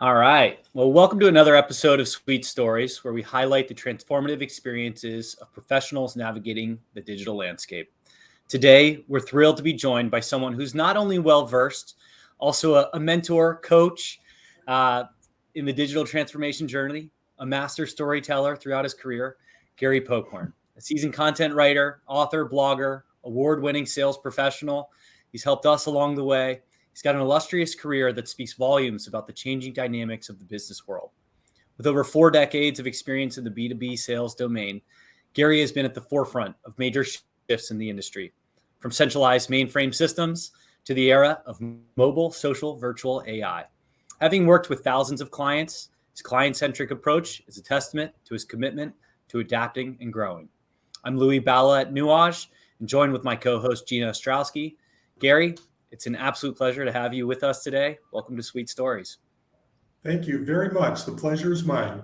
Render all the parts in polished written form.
All right. Well, welcome to another episode of Sweet Stories, where we highlight the transformative experiences of professionals navigating the digital landscape. Today, we're thrilled to be joined by someone who's not only well-versed, also a mentor, coach uh, in the digital transformation journey, a master storyteller throughout his career, Gary Pokorn, a seasoned content writer, author, blogger, award-winning sales professional. He's helped us along the way. He's got an illustrious career that speaks volumes about the changing dynamics of the business world. With over 4 decades of experience in the B2B sales domain, Gary has been at the forefront of major shifts in the industry, from centralized mainframe systems to the era of mobile, social, virtual AI. Having worked with thousands of clients, his client-centric approach is a testament to his commitment to adapting and growing. I'm Louis at Nuage, and joined with my co-host Gina Ostrowski. Gary, it's an absolute pleasure to have you with us today. Welcome to Sweet Stories. Thank you very much. The pleasure is mine.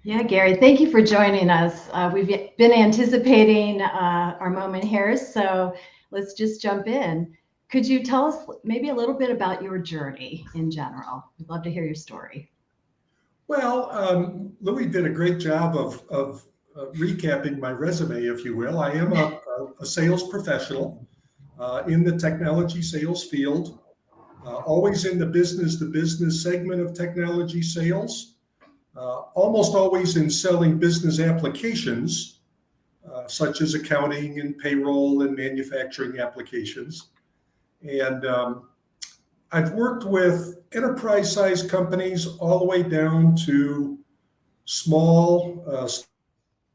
Yeah, Gary, thank you for joining us. We've been anticipating our moment here, so let's just jump in. Could you tell us maybe a little bit about your journey in general? We'd love to hear your story. Well, Louis did a great job of recapping my resume, if you will. I am a sales professional in the technology sales field, always in the business-to-business segment of technology sales, almost always in selling business applications, such as accounting and payroll and manufacturing applications. And I've worked with enterprise-sized companies all the way down to small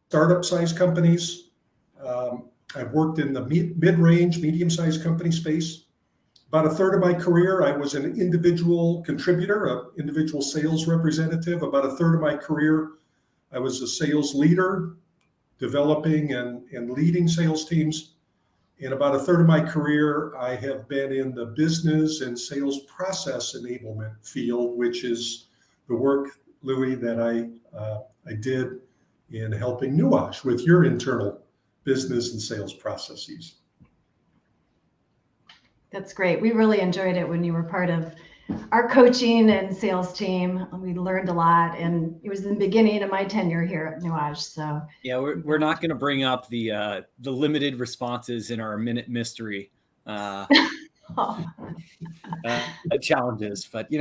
startup-sized companies. I've worked in the mid-range, medium-sized company space. About a third of my career, I was an individual contributor, an individual sales representative. About a third of my career, I was a sales leader, developing and leading sales teams. And about a third of my career, I have been in the business and sales process enablement field, which is the work, Louis, that I did in helping Nuage with your internal business and sales processes. That's great. We really enjoyed it when you were part of our coaching and sales team. We learned a lot, and it was the beginning of my tenure here at Nuage. So yeah, we're not going to bring up the limited responses in our minute mystery challenges, but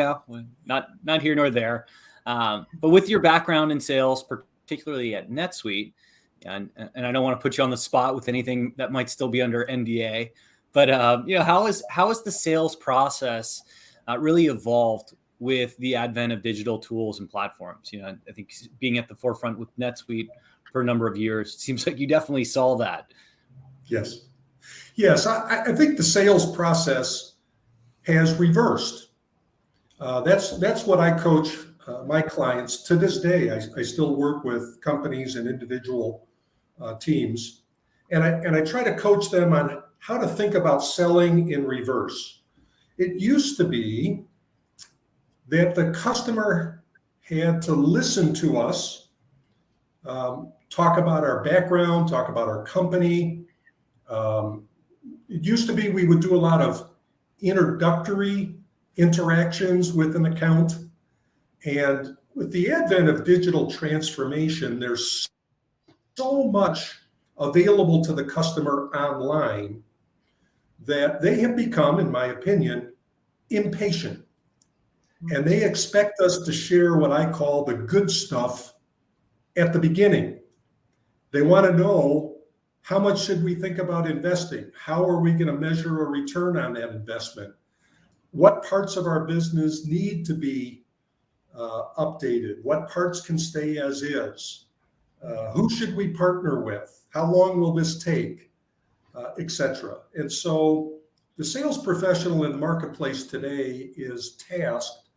not here nor there. But with your background in sales, particularly at NetSuite, and I don't want to put you on the spot with anything that might still be under NDA, but how is the sales process really evolved with the advent of digital tools and platforms? I think being at the forefront with NetSuite for a number of years, it seems like you definitely saw that. Yes. I think the sales process has reversed. That's what I coach my clients to this day. I still work with companies and individual teams, and I try to coach them on how to think about selling in reverse. It used to be that the customer had to listen to us, talk about our background, talk about our company. It used to be we would do a lot of introductory interactions with an account. And with the advent of digital transformation, there's so much available to the customer online that they have become, in my opinion, impatient. And they expect us to share what I call the good stuff at the beginning. They want to know, how much should we think about investing? How are we going to measure a return on that investment? What parts of our business need to be updated? What parts can stay as is? Who should we partner with? How long will this take? Etc. And so the sales professional in the marketplace today is tasked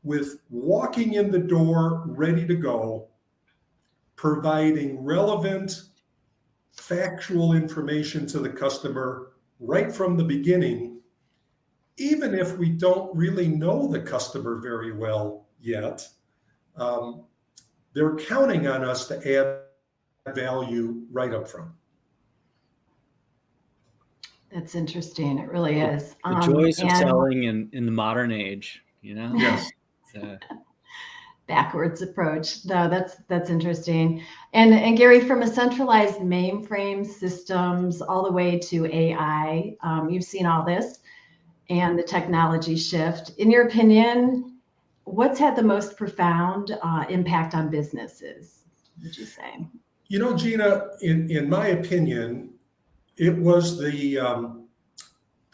with walking in the door ready to go, providing relevant, factual information to the customer right from the beginning, even if we don't really know the customer very well yet. They're counting on us to add value right up front. That's interesting. It really is. The joys of selling in the modern age, Yes. Backwards approach. No, that's interesting. And Gary, from a centralized mainframe systems all the way to AI, you've seen all this and the technology shift. In your opinion, what's had the most profound impact on businesses, would you say? Gina, in my opinion, it was the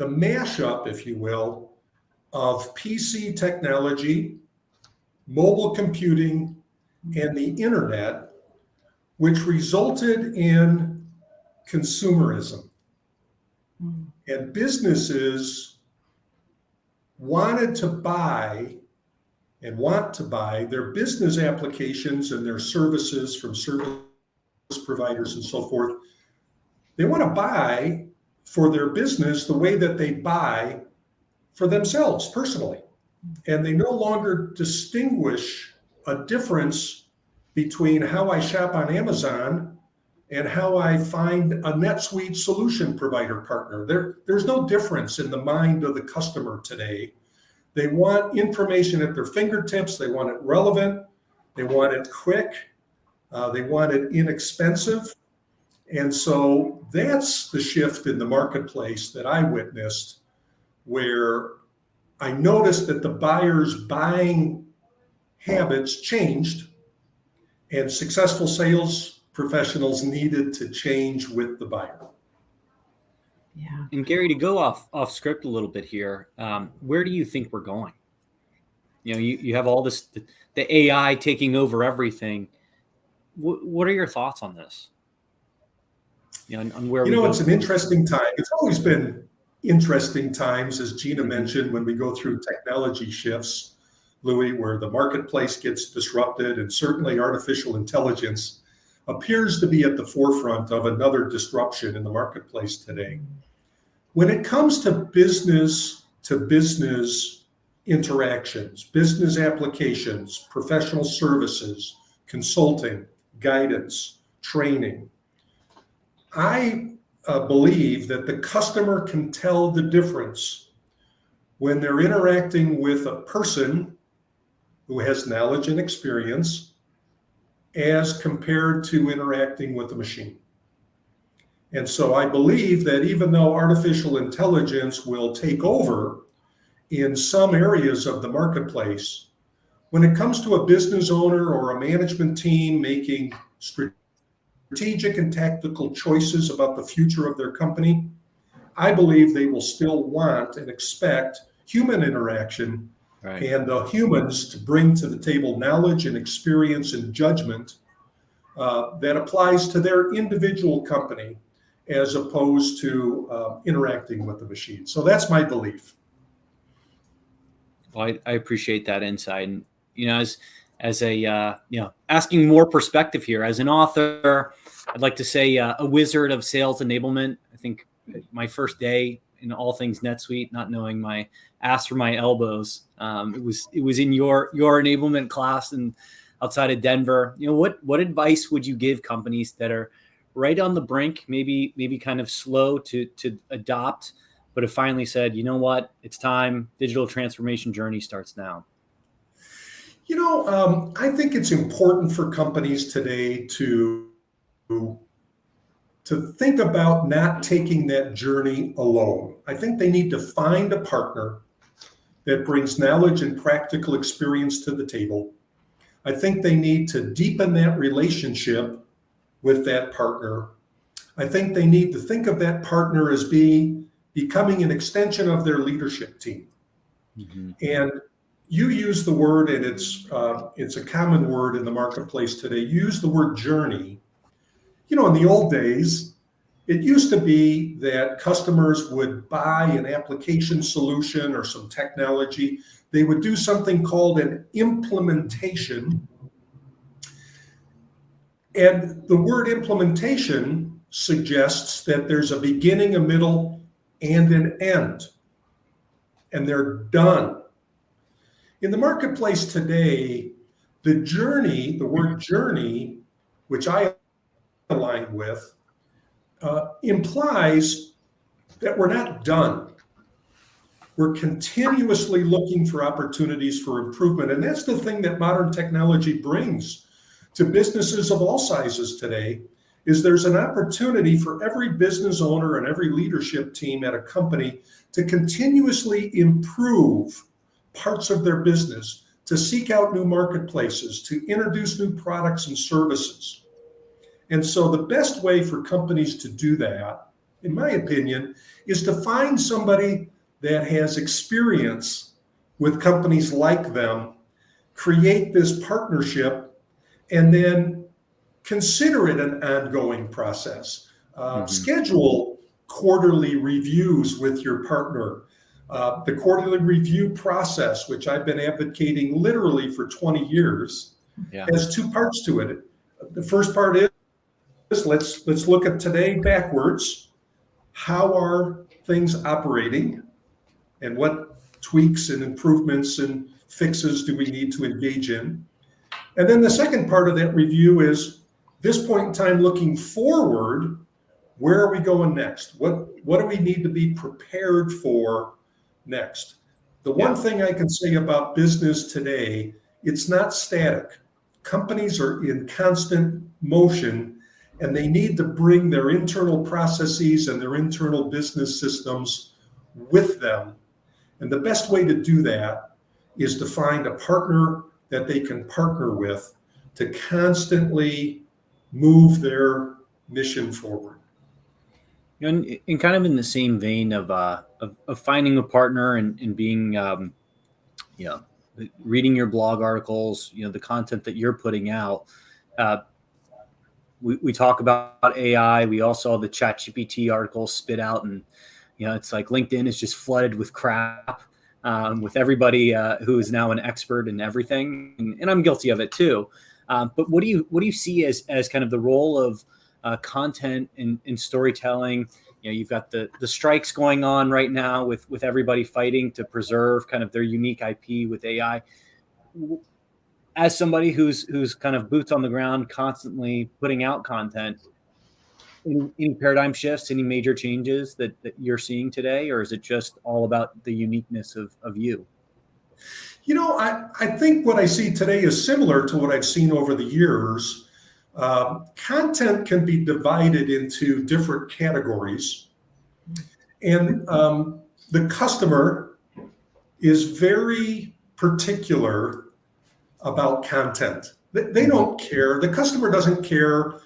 mashup, if you will, of PC technology, mobile computing, and the internet, which resulted in consumerism. Mm. And businesses wanted to buy and want to buy their business applications and their services from service providers and so forth. They want to buy for their business the way that they buy for themselves personally. And they no longer distinguish a difference between how I shop on Amazon and how I find a NetSuite solution provider partner. There's no difference in the mind of the customer today. They want information at their fingertips. They want it relevant. They want it quick. They want it inexpensive. And so that's the shift in the marketplace that I witnessed, where I noticed that the buyer's buying habits changed, and successful sales professionals needed to change with the buyer. Yeah. And Gary, to go off script a little bit here, where do you think we're going? You have all this, the AI taking over everything. What are your thoughts on this? On where we go? It's an interesting time. It's always been interesting times, as Gina mentioned, when we go through technology shifts, Louis, where the marketplace gets disrupted, and certainly artificial intelligence appears to be at the forefront of another disruption in the marketplace today. When it comes to business interactions, business applications, professional services, consulting, guidance, training, I believe that the customer can tell the difference when they're interacting with a person who has knowledge and experience as compared to interacting with a machine. And so I believe that even though artificial intelligence will take over in some areas of the marketplace, when it comes to a business owner or a management team making strategic and tactical choices about the future of their company, I believe they will still want and expect human interaction, Right. And the humans to bring to the table knowledge and experience and judgment that applies to their individual company as opposed to interacting with the machine. So that's my belief. Well, I appreciate that insight. And, as a, asking more perspective here, as an author, I'd like to say a wizard of sales enablement. I think my first day in all things NetSuite, not knowing my ass from my elbows, it was in your enablement class and outside of Denver. What advice would you give companies that are right on the brink, maybe kind of slow to adopt, but have finally said, you know what, it's time, digital transformation journey starts now? I think it's important for companies today to think about not taking that journey alone. I think they need to find a partner that brings knowledge and practical experience to the table. I think they need to deepen that relationship with that partner. I think they need to think of that partner as becoming an extension of their leadership team. Mm-hmm. And you use the word, and it's a common word in the marketplace today. You use the word journey. In the old days, it used to be that customers would buy an application solution or some technology. They would do something called an implementation. And the word implementation suggests that there's a beginning, a middle, and an end. And they're done. In the marketplace today, the word journey, which I align with, implies that we're not done. We're continuously looking for opportunities for improvement. And that's the thing that modern technology brings to businesses of all sizes today, is there's an opportunity for every business owner and every leadership team at a company to continuously improve parts of their business, to seek out new marketplaces, to introduce new products and services. And so the best way for companies to do that, in my opinion, is to find somebody that has experience with companies like them, create this partnership, and then consider it an ongoing process. Schedule quarterly reviews with your partner. The quarterly review process, which I've been advocating literally for 20 years, has two parts to it. The first part is let's look at today backwards. How are things operating, and what tweaks and improvements and fixes do we need to engage in? And then the second part of that review is this point in time looking forward. Where are we going next? What do we need to be prepared for next? The one thing I can say about business today, it's not static. Companies are in constant motion, and they need to bring their internal processes and their internal business systems with them. And the best way to do that is to find a partner that they can partner with to constantly move their mission forward. And kind of in the same vein of finding a partner and being, reading your blog articles, the content that you're putting out. We talk about AI. We all saw the ChatGPT article spit out, and it's like LinkedIn is just flooded with crap, with everybody who is now an expert in everything, and I'm guilty of it too. But what do you see as kind of the role of content and storytelling? You've got the strikes going on right now with everybody fighting to preserve kind of their unique IP with AI. As somebody who's kind of boots on the ground, constantly putting out content, any paradigm shifts, any major changes that you're seeing today, or is it just all about the uniqueness of you? I think what I see today is similar to what I've seen over the years. Content can be divided into different categories, and the customer is very particular about content. They don't care. The customer doesn't care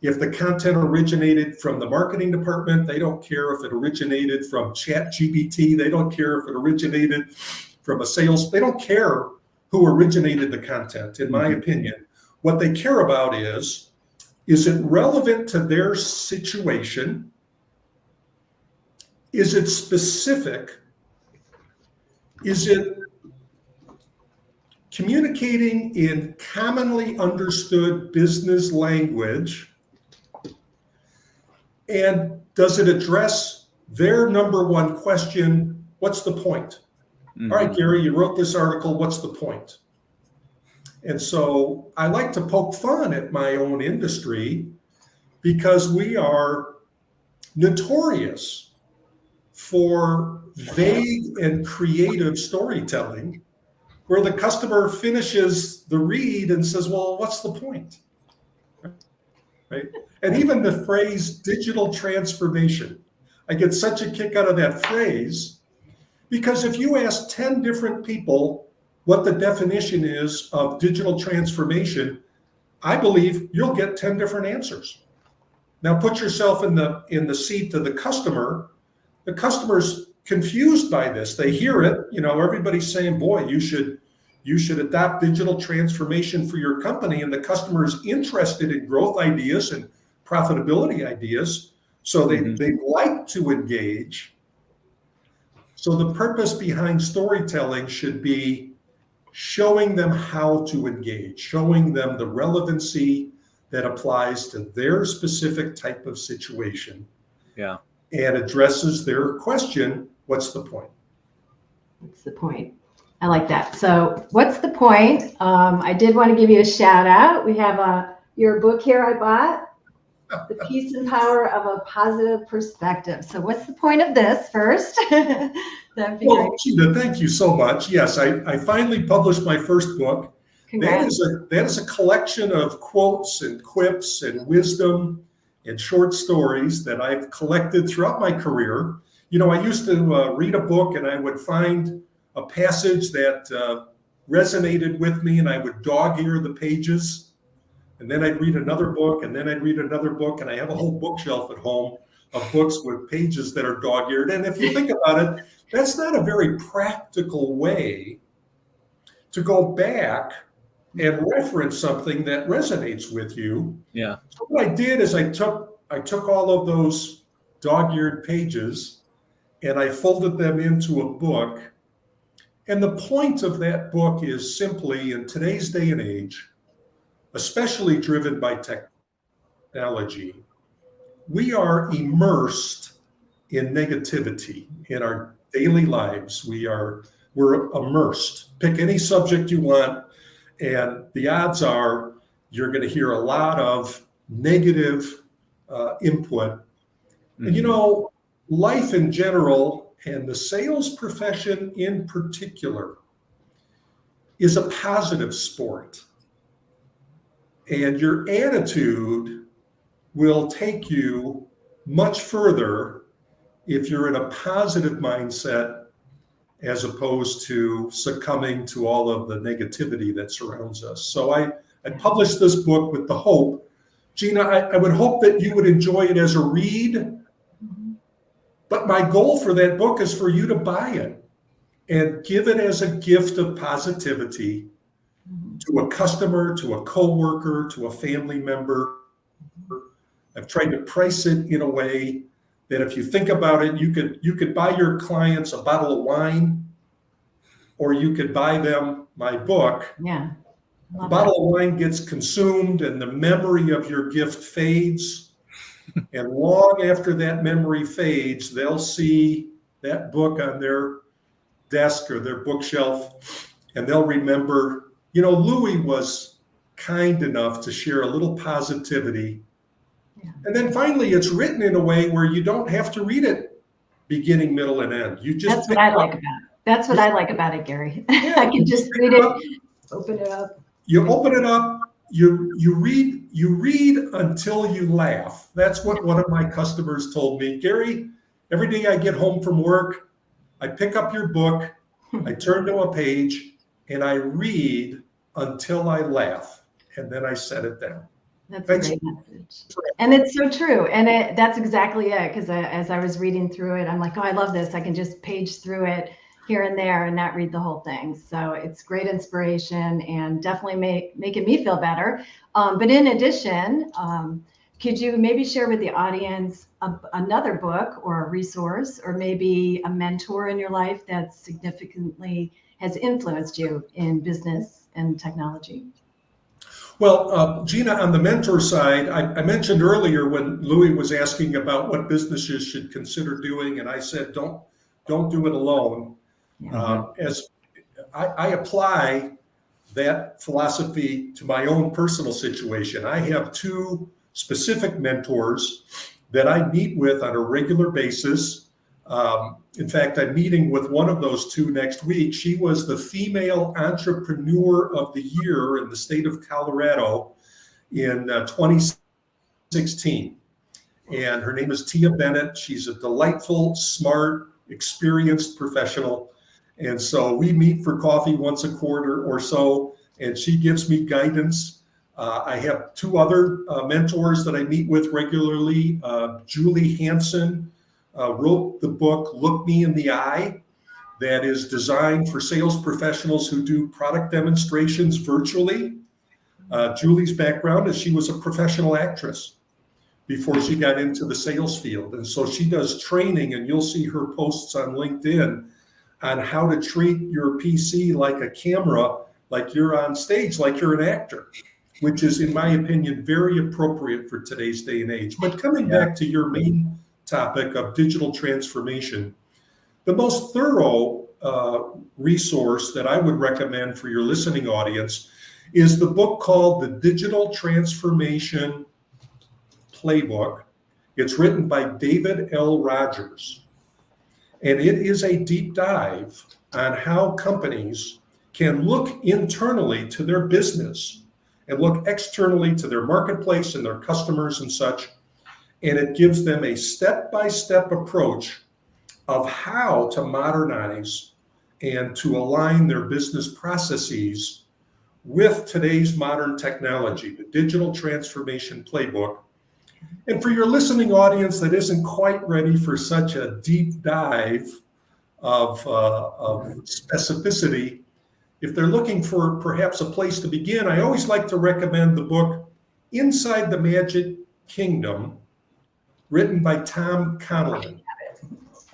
if the content originated from the marketing department. They don't care if it originated from ChatGPT. They don't care if it originated from a sales. They don't care who originated the content, in my opinion. What they care about is it relevant to their situation? Is it specific? Is it communicating in commonly understood business language? And does it address their number one question? What's the point? All right, Gary, you wrote this article. What's the point? And so I like to poke fun at my own industry because we are notorious for vague and creative storytelling, where the customer finishes the read and says, well, what's the point? Right? And even the phrase digital transformation, I get such a kick out of that phrase, because if you ask 10 different people what the definition is of digital transformation, I believe you'll get 10 different answers. Now put yourself in the seat of the customer. The customer's confused by this. They hear it, everybody's saying, boy, you should adopt digital transformation for your company. And the customer is interested in growth ideas and profitability ideas. So they like to engage. So the purpose behind storytelling should be showing them how to engage, showing them the relevancy that applies to their specific type of situation. Yeah. And addresses their question, what's the point? What's the point? I like that. So what's the point? I did want to give you a shout out. We have your book here I bought. The peace and power of a positive perspective. So what's the point of this first? That'd be great. Gina, thank you so much. Yes, I finally published my first book. Congrats. That is a collection of quotes and quips and wisdom and short stories that I've collected throughout my career. I used to read a book and I would find a passage that resonated with me, and I would dog-ear the pages. And then I'd read another book, and then I'd read another book, and I have a whole bookshelf at home of books with pages that are dog-eared. And if you think about it, that's not a very practical way to go back and reference something that resonates with you. Yeah. So what I did is I took all of those dog-eared pages and I folded them into a book. And the point of that book is simply, in today's day and age, especially driven by technology, we are immersed in negativity in our daily lives. We're immersed. Pick any subject you want, and the odds are you're going to hear a lot of negative input. Mm-hmm. And life in general, and the sales profession in particular, is a positive sport. And your attitude will take you much further if you're in a positive mindset, as opposed to succumbing to all of the negativity that surrounds us. So I published this book with the hope, Gina, I would hope that you would enjoy it as a read, but my goal for that book is for you to buy it and give it as a gift of positivity to a customer, to a coworker, to a family member. I've tried to price it in a way that if you think about it, you could buy your clients a bottle of wine, or you could buy them my book. Yeah. The bottle of wine gets consumed and the memory of your gift fades. And long after that memory fades, they'll see that book on their desk or their bookshelf, and they'll remember, Louis was kind enough to share a little positivity. Yeah. And then finally, it's written in a way where you don't have to read it beginning, middle, and end. You just That's what I like about it. That's what I like about it, Gary. Yeah, I can just read it, open it up. You open it up, you read until you laugh. That's what one of my customers told me. Gary, every day I get home from work, I pick up your book, I turn to a page, and I read until I laugh, and then I set it down. That's a great message. And it's so true. And that's exactly it. Because as I was reading through it, I'm like, oh, I love this. I can just page through it here and there and not read the whole thing. So it's great inspiration and definitely making me feel better. But in addition, could you maybe share with the audience another book or a resource, or maybe a mentor in your life that significantly has influenced you in business and technology? Well, Gina, on the mentor side, I mentioned earlier when Louis was asking about what businesses should consider doing, and I said, don't do it alone. As I apply that philosophy to my own personal situation. I have two specific mentors that I meet with on a regular basis. In fact, I'm meeting with one of those two next week. She was the Female Entrepreneur of the Year in the state of Colorado in 2016. And her name is Tia Bennett. She's a delightful, smart, experienced professional. And so we meet for coffee once a quarter or so, and she gives me guidance. I have two other mentors that I meet with regularly. Julie Hansen wrote the book, Look Me in the Eye, that is designed for sales professionals who do product demonstrations virtually. Julie's background is she was a professional actress before she got into the sales field. And so she does training, and you'll see her posts on LinkedIn on how to treat your PC like a camera, like you're on stage, like you're an actor, which is, in my opinion, very appropriate for today's day and age. But coming back to your main topic of digital transformation, the most thorough resource that I would recommend for your listening audience is the book called The Digital Transformation playbook. It's written by David L. Rogers, and it is a deep dive on how companies can look internally to their business and look externally to their marketplace and their customers and such. And it gives them a step-by-step approach of how to modernize and to align their business processes with today's modern technology, the digital transformation playbook. And for your listening audience that isn't quite ready for such a deep dive of specificity, if they're looking for perhaps a place to begin, I always like to recommend the book Inside the Magic Kingdom, written by Tom Connellan.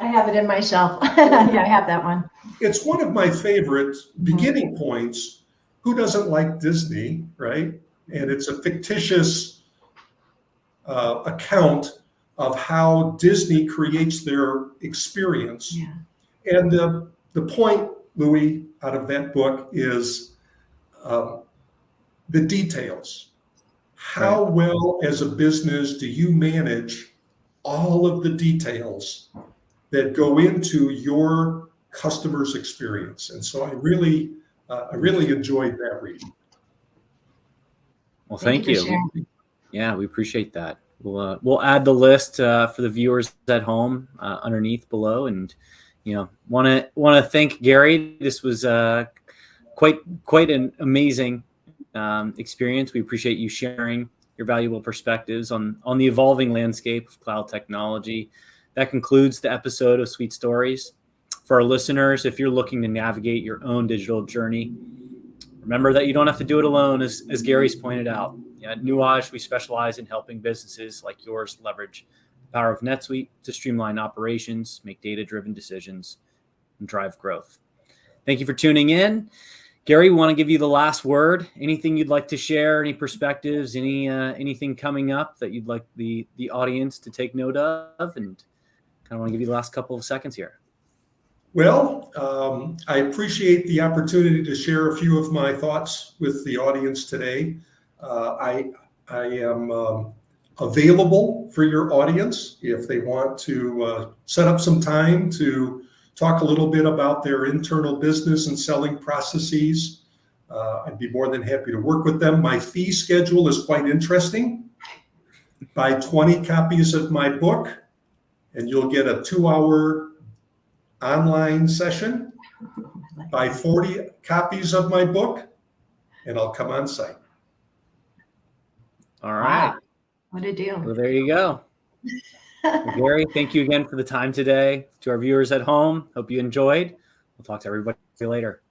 I have it in my shelf. Yeah, I have that one. It's one of my favorite beginning points. Who doesn't like Disney, right? And it's a fictitious account of how Disney creates their experience. Yeah. And the point, Louis, out of that book is the details. How well as a business do you manage all of the details that go into your customer's experience? And so I really enjoyed that reading. Well, thank you. Yeah, we appreciate that. We'll add the list for the viewers at home underneath below, and want to thank Gary. This was quite an amazing experience. We appreciate you sharing your valuable perspectives on the evolving landscape of cloud technology. That concludes the episode of Sweet Stories. For our listeners, if you're looking to navigate your own digital journey, remember that you don't have to do it alone, as Gary's pointed out. At Nuage, we specialize in helping businesses like yours leverage the power of NetSuite to streamline operations, make data-driven decisions, and drive growth. Thank you for tuning in. Gary, we want to give you the last word. Anything you'd like to share, any perspectives, anything coming up that you'd like the audience to take note of? And kind of want to give you the last couple of seconds here. Well, I appreciate the opportunity to share a few of my thoughts with the audience today. I am available for your audience if they want to set up some time to talk a little bit about their internal business and selling processes. I'd be more than happy to work with them. My fee schedule is quite interesting. Buy 20 copies of my book, and you'll get a 2-hour online session. Buy 40 copies of my book, and I'll come on site. All right. Wow. What a deal. Well, there you go. Well, Gary, thank you again for the time today. To our viewers at home, hope you enjoyed. We'll talk to everybody later.